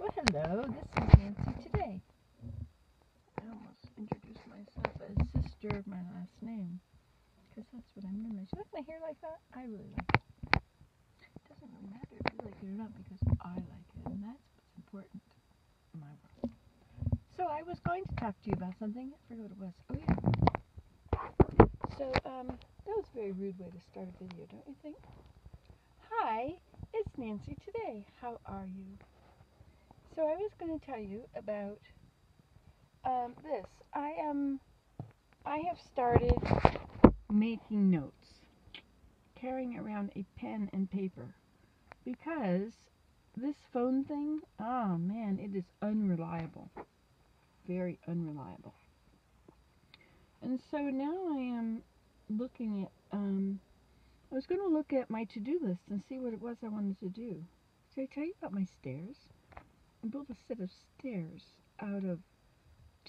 Well, hello, this is Nancy today. I almost introduced myself as sister of my last name, because that's what I'm known as. You like my hair like that? I really like it. It doesn't really matter if you like it or not, because I like it, and that's what's important in my world. So I was going to talk to you about something. I forgot what it was. Oh, yeah. So, that was a very rude way to start a video, don't you think? Hi, it's Nancy today. How are you? So I was going to tell you about this. I have started making notes, carrying around a pen and paper, because this phone thing, oh man, it is unreliable, very unreliable. And so now I am looking at, I was going to look at my to-do list and see what it was I wanted to do. Did I tell you about my stairs? I built a set of stairs out of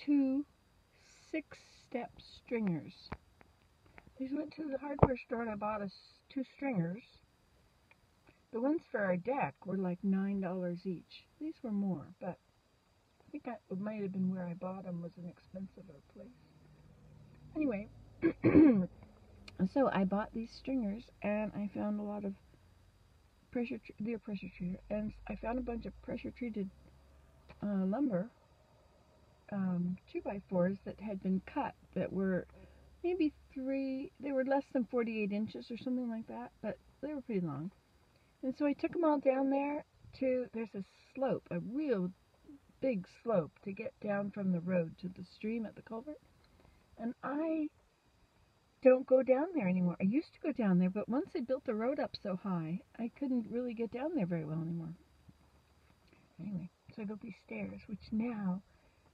2 6-step stringers. These went to the hardware store and I bought us 2 stringers. The ones for our deck were like $9 each. These were more, but I think it might have been where I bought them was an expensiver place. Anyway, so I bought these stringers and I found a lot of they're pressure treated, and I found a bunch of pressure treated lumber, 2x4s that had been cut, that were maybe they were less than 48 inches or something like that, but they were pretty long. And so I took them all down there there's a slope, a real big slope to get down from the road to the stream at the culvert. And I don't go down there anymore. I used to go down there, but once they built the road up so high, I couldn't really get down there very well anymore. Anyway, so I built these stairs, which now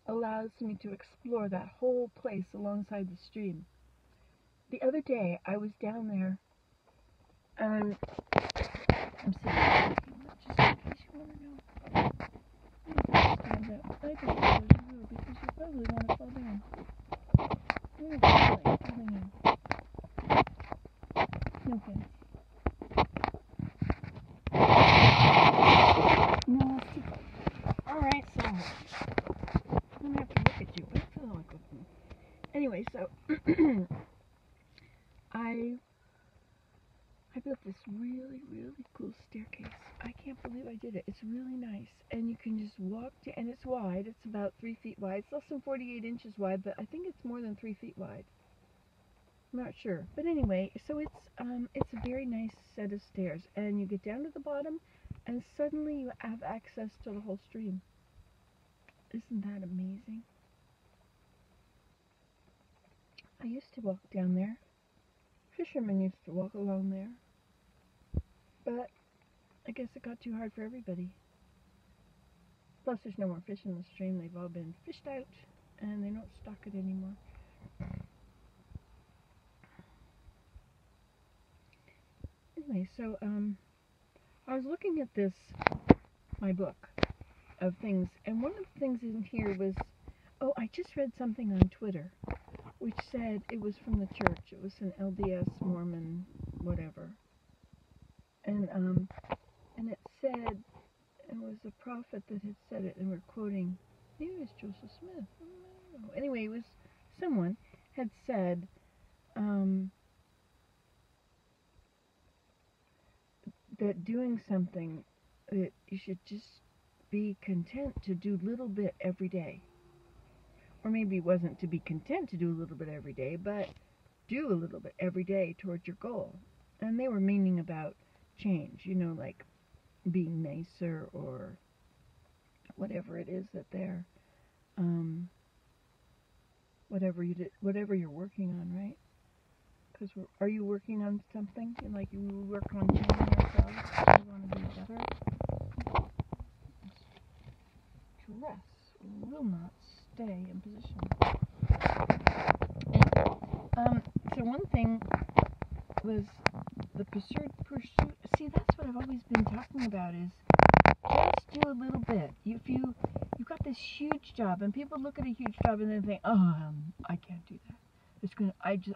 allows me to explore that whole place alongside the stream. The other day, I was down there, and I'm sitting there just in case you want to know. Stand up. I don't know there's a rule, because you probably want to fall down. Where is it like falling in? No offense. No, it's too close. Alright, so I'm going to have to look at you, but I feel like looking. Anyway, so I built this really, really cool staircase. I can't believe I did it. It's really nice, and you can just walk to, and it's wide. It's about 3 feet wide. It's less than 48 inches wide, but I think it's more than 3 feet wide. I'm not sure, but anyway, so it's a very nice set of stairs, and you get down to the bottom, and suddenly you have access to the whole stream. Isn't that amazing? I used to walk down there. Fishermen used to walk along there. But I guess it got too hard for everybody. Plus, there's no more fish in the stream. They've all been fished out, and they don't stock it anymore. Anyway, so I was looking at my book of things, and one of the things in here was, I just read something on Twitter, which said it was from the church. It was an LDS Mormon whatever, and it said, it was a prophet that had said it, and we're quoting, maybe it was Joseph Smith, I don't know. Anyway, it was someone had said, that doing something, that you should just be content to do a little bit every day. Or maybe it wasn't to be content to do a little bit every day, but do a little bit every day towards your goal. And they were meaning about change, like being nicer or whatever it is that they're, whatever you're working on, right? Because are you working on something? Like you work on changing yourself? You want to be better? Dress will not stay in position. And, so one thing was the pursuit. See, that's what I've always been talking about, is just do a little bit. If you've got this huge job, and people look at a huge job and they think, I can't do that.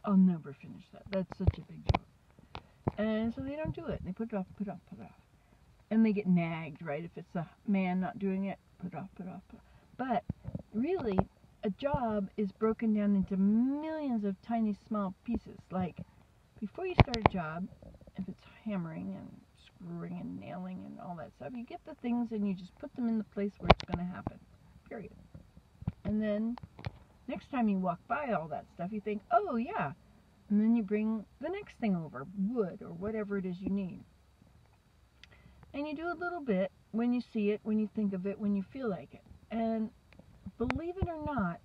I'll never finish that. That's such a big job. And so they don't do it. They put it off. And they get nagged, right? If it's a man not doing it, put it off, put it off. But really, a job is broken down into millions of tiny small pieces. Like, before you start a job, if it's hammering and screwing and nailing and all that stuff, you get the things and you just put them in the place where it's going to happen, period. And then next time you walk by all that stuff, you think, oh yeah, and then you bring the next thing over, wood or whatever it is you need. And you do a little bit when you see it, when you think of it, when you feel like it. And believe it or not,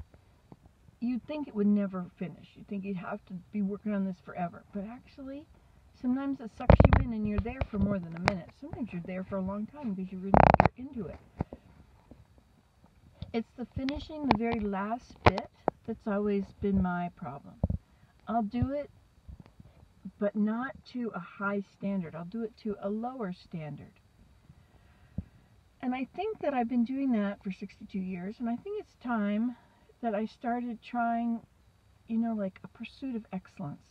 you'd think it would never finish. You'd think you'd have to be working on this forever. But actually, sometimes it sucks you in and you're there for more than a minute. Sometimes you're there for a long time because you're into it. It's the finishing the very last bit that's always been my problem. I'll do it, but not to a high standard. I'll do it to a lower standard. And I think that I've been doing that for 62 years, and I think it's time that I started trying, like a pursuit of excellence.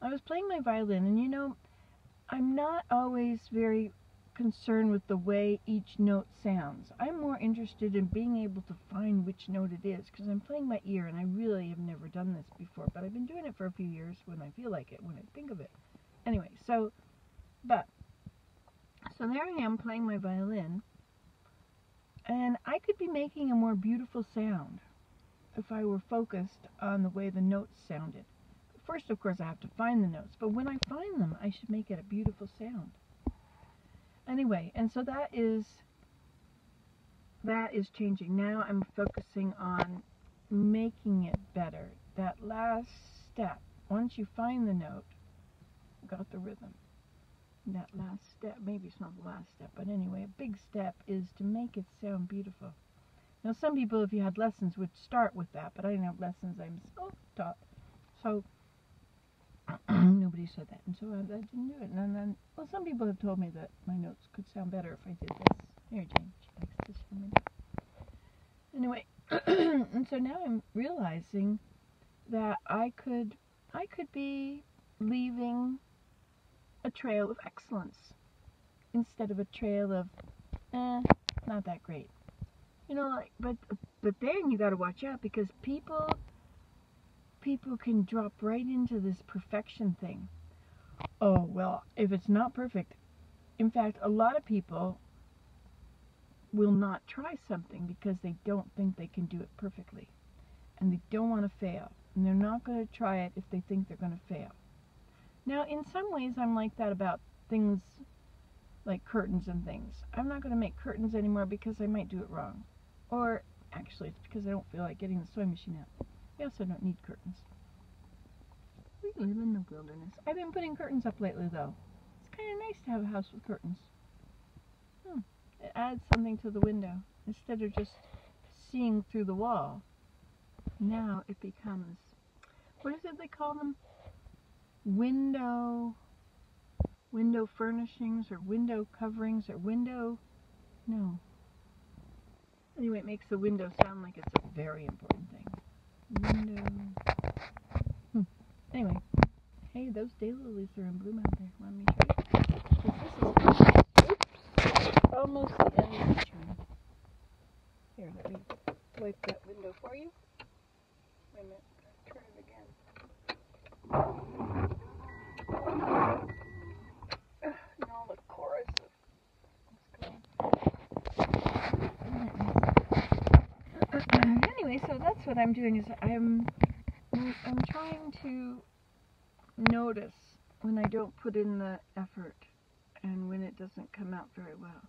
I was playing my violin, and I'm not always very concerned with the way each note sounds. I'm more interested in being able to find which note it is, because I'm playing by ear, and I really have never done this before, but I've been doing it for a few years when I feel like it, when I think of it. Anyway, so there I am playing my violin, and I could be making a more beautiful sound if I were focused on the way the notes sounded. First, of course, I have to find the notes, but when I find them, I should make it a beautiful sound. Anyway, and so that is changing. Now I'm focusing on making it better. That last step, once you find the note, got the rhythm. That last step, maybe it's not the last step, but anyway, a big step is to make it sound beautiful. Now, some people, if you had lessons, would start with that, but I didn't have lessons. I'm self-taught. So nobody said that, and so I didn't do it. And then, some people have told me that my notes could sound better if I did this. Here, Jane, she likes this for me. Anyway, and so now I'm realizing that I could be leaving a trail of excellence instead of a trail of, not that great. But then you got to watch out, because people can drop right into this perfection thing. Oh, well, if it's not perfect. In fact, a lot of people will not try something because they don't think they can do it perfectly. And they don't want to fail. And they're not going to try it if they think they're going to fail. Now, in some ways, I'm like that about things like curtains and things. I'm not going to make curtains anymore because I might do it wrong. Or, actually, it's because I don't feel like getting the sewing machine out. We also don't need curtains. We live in the wilderness. I've been putting curtains up lately, though. It's kind of nice to have a house with curtains. It adds something to the window. Instead of just seeing through the wall, now it becomes, what is it they call them? Window furnishings, or window coverings, or no. Anyway, it makes the window sound like it's a very important thing. Window. Anyway, hey, those daylilies are in bloom out there. Let me show you. This is almost the end of the tree. Here, let me wipe that window for you. Wait a minute, turn it again. And all the chorus of anyway, so that's what I'm doing, is I'm trying to notice when I don't put in the effort and when it doesn't come out very well.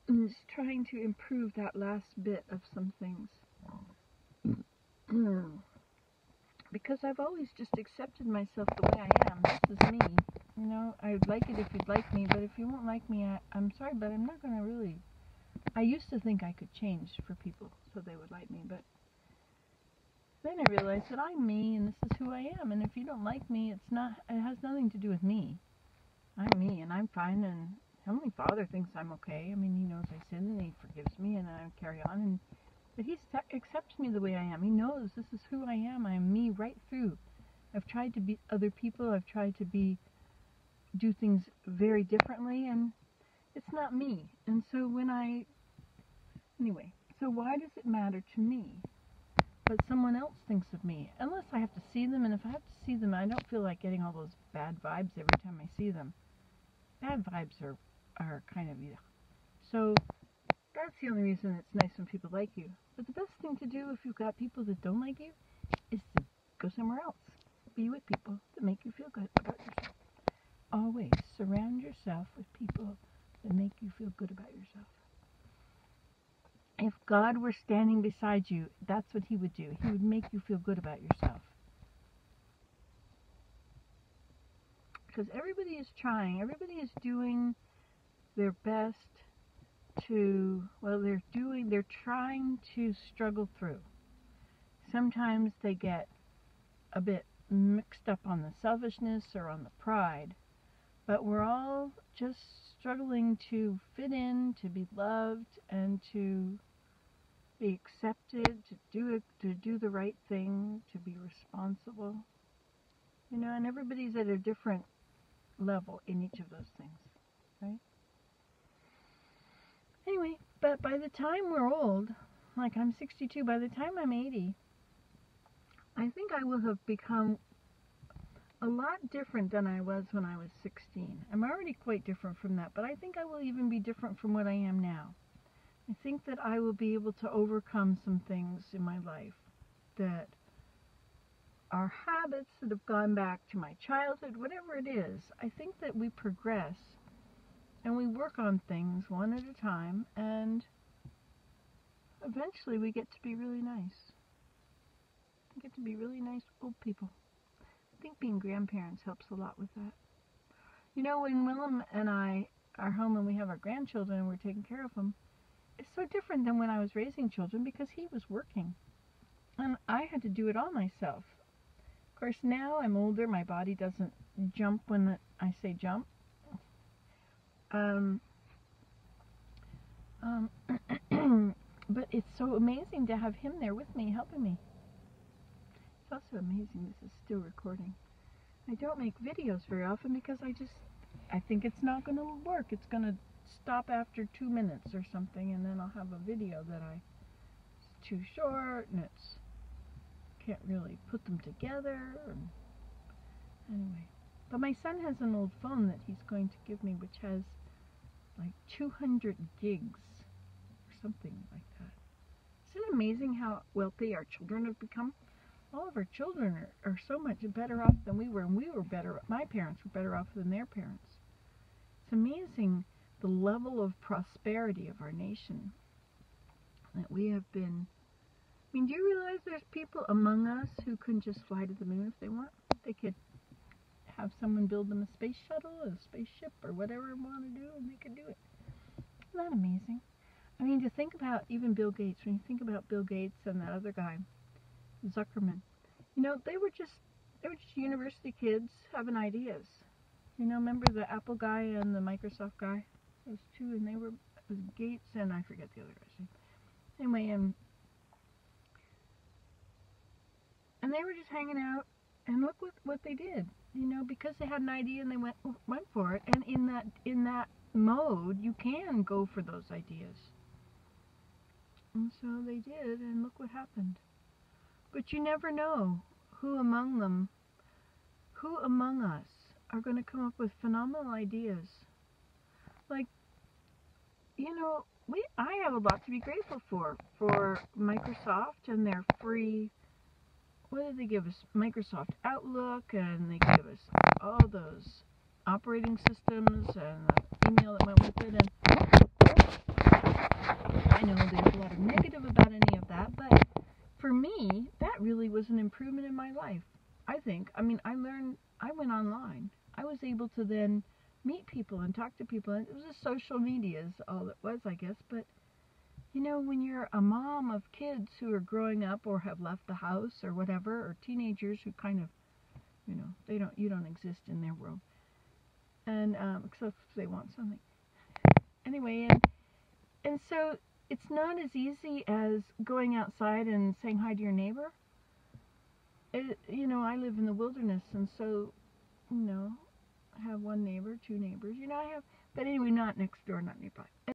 And just trying to improve that last bit of some things. Because I've always just accepted myself the way I am. This is me. I'd like it if you'd like me, but if you won't like me, I'm sorry, but I'm not going to really. I used to think I could change for people so they would like me, but then I realized that I'm me and this is who I am, and if you don't like me, it has nothing to do with me. I'm me and I'm fine, and Heavenly Father thinks I'm okay. I mean, He knows I sin and He forgives me and I carry on, but He accepts me the way I am. He knows this is who I am. I am me right through. I've tried to be other people. I've tried to do things very differently, and It's not me. And so anyway, so why does it matter to me what someone else thinks of me? Unless I have to see them, and if I have to see them, I don't feel like getting all those bad vibes every time I see them. Bad vibes are kind of, so that's the only reason it's nice when people like you. But the best thing to do if you've got people that don't like you is to go somewhere else. Be with people that make you feel good about yourself. Always surround yourself with people that make you feel good about yourself. If God were standing beside you, that's what he would do. He would make you feel good about yourself. Because everybody is trying. Everybody is doing their best to, they're trying to struggle through. Sometimes they get a bit mixed up on the selfishness or on the pride. But we're all just struggling to fit in, to be loved, and to be accepted, to do the right thing, to be responsible. And everybody's at a different level in each of those things, right? Anyway, but by the time we're old, like I'm 62, by the time I'm 80, I think I will have become a lot different than I was when I was 16. I'm already quite different from that, but I think I will even be different from what I am now. I think that I will be able to overcome some things in my life that are habits that have gone back to my childhood, whatever it is. I think that we progress and we work on things one at a time, and eventually we get to be really nice. We get to be really nice old people. I think being grandparents helps a lot with that. When Willem and I are home and we have our grandchildren and we're taking care of them, it's so different than when I was raising children because he was working. And I had to do it all myself. Of course, now I'm older. My body doesn't jump when I say jump. But it's so amazing to have him there with me, helping me. It's also amazing this is still recording. I don't make videos very often because I think it's not going to work. It's going to stop after 2 minutes or something, and then I'll have a video it's too short, and can't really put them together. Anyway, but my son has an old phone that he's going to give me, which has like 200 gigs or something like that. Isn't it amazing how wealthy our children have become? All of our children are so much better off than we were, and my parents were better off than their parents. It's amazing the level of prosperity of our nation that we have been. Do you realize there's people among us who can just fly to the moon if they want? They could have someone build them a space shuttle, a spaceship, or whatever they want to do, and they could do it. Isn't that amazing? To think about even Bill Gates, when you think about Bill Gates and that other guy, Zuckerman, they were just university kids having ideas. Remember the Apple guy and the Microsoft guy? Those two, and it was Gates and I forget the other guy's name. Anyway, and they were just hanging out, and look what they did. Because they had an idea and they went for it. And in that mode, you can go for those ideas. And so they did, and look what happened. But you never know who among us are going to come up with phenomenal ideas. Like, I have a lot to be grateful for Microsoft and their free, what did they give us? Microsoft Outlook, and they give us all those operating systems and the email that went with it. And I know there's a lot of negative about any of that, but for me, that really was an improvement in my life. I think. I went online. I was able to then meet people and talk to people, and it was just social media is all it was, I guess. But when you're a mom of kids who are growing up or have left the house or whatever, or teenagers who kind of, you don't exist in their world, and except if they want something. Anyway, and so it's not as easy as going outside and saying hi to your neighbor. I live in the wilderness, and so, I have one neighbor, two neighbors. But anyway, not next door, not nearby.